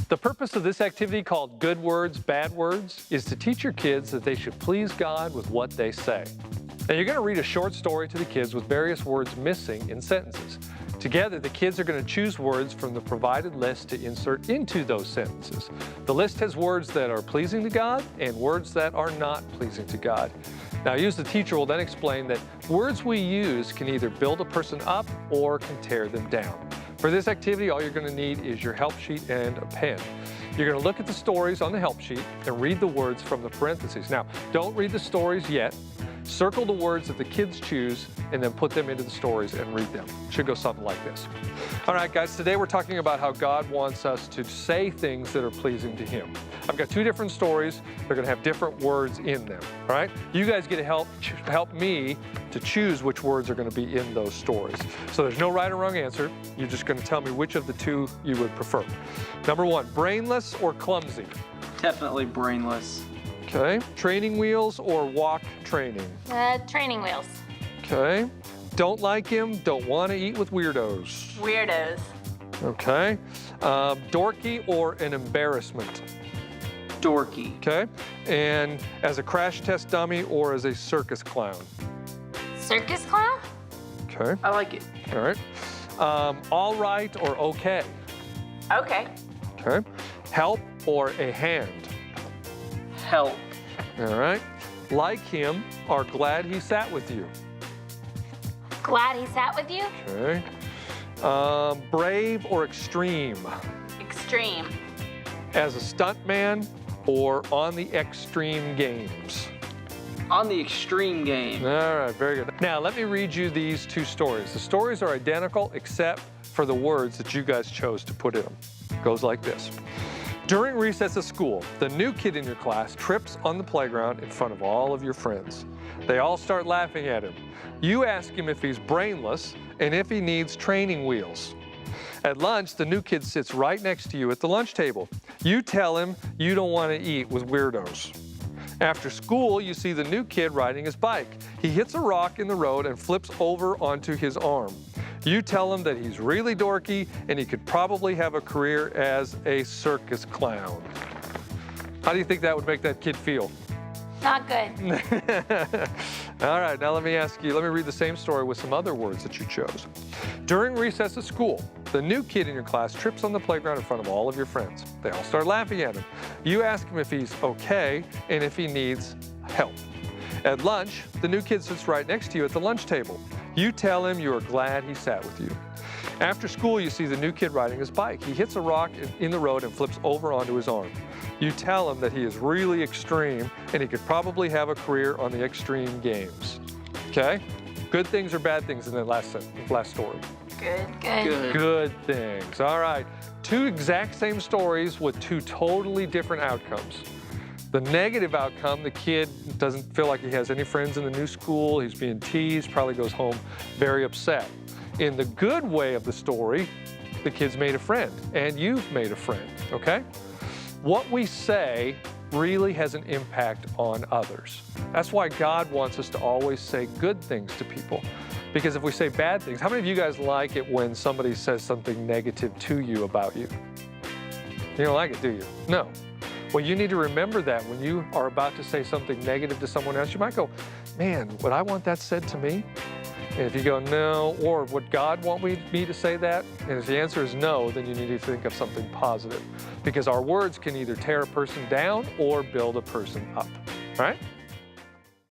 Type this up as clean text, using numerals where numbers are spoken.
The purpose of this activity called Good Words, Bad Words is to teach your kids that they should please God with what they say. Now you're going to read a short story to the kids with various words missing in sentences. Together, the kids are going to choose words from the provided list to insert into those sentences. The list has words that are pleasing to God and words that are not pleasing to God. Now, you as the teacher will then explain that words we use can either build a person up or can tear them down. For this activity, all you're going to need is your help sheet and a pen. You're going to look at the stories on the help sheet and read the words from the parentheses. Now, don't read the stories yet. Circle the words that the kids choose and then put them into the stories and read them. It should go something like this. All right, guys, today we're talking about how God wants us to say things that are pleasing to Him. I've got two different stories. They're going to have different words in them, all right? You guys get to help me to choose which words are going to be in those stories. So there's no right or wrong answer. You're just going to tell me which of the two you would prefer. Number one, brainless or clumsy? Definitely brainless. Okay. Training wheels or walk training? Training wheels. Okay. Don't like him, don't want to eat with weirdos? Weirdos. Okay. Dorky or an embarrassment? Dorky. Okay. And as a crash test dummy or as a circus clown? Circus clown? Okay. I like it. All right. All right or okay? Okay. Okay. Help or a hand? Help. All right. Like him or glad he sat with you? Glad he sat with you? Okay. Brave or extreme? Extreme. As a stuntman or on the extreme games? On the extreme game. All right, very good. Now, let me read you these two stories. The stories are identical except for the words that you guys chose to put in them. It goes like this. During recess at school, the new kid in your class trips on the playground in front of all of your friends. They all start laughing at him. You ask him if he's brainless and if he needs training wheels. At lunch, the new kid sits right next to you at the lunch table. You tell him you don't want to eat with weirdos. After school, you see the new kid riding his bike. He hits a rock in the road and flips over onto his arm. You tell him that he's really dorky and he could probably have a career as a circus clown. How do you think that would make that kid feel? Not good. All right, now let me read the same story with some other words that you chose. During recess at school, the new kid in your class trips on the playground in front of all of your friends. They all start laughing at him. You ask him if he's okay and if he needs help. At lunch, the new kid sits right next to you at the lunch table. You tell him you are glad he sat with you. After school, you see the new kid riding his bike. He hits a rock in the road and flips over onto his arm. You tell him that he is really extreme and he could probably have a career on the extreme games. Okay? Good things or bad things in that last story? Good. Good things. All right. Two exact same stories with two totally different outcomes. The negative outcome, the kid doesn't feel like he has any friends in the new school. He's being teased, probably goes home very upset. In the good way of the story, the kid's made a friend and you've made a friend, okay? What we say really has an impact on others. That's why God wants us to always say good things to people. Because if we say bad things, how many of you guys like it when somebody says something negative to you about you? You don't like it, do you? No. Well, you need to remember that when you are about to say something negative to someone else, you might go, man, would I want that said to me? And if you go, no, or would God want me to say that? And if the answer is no, then you need to think of something positive. Because our words can either tear a person down or build a person up, right?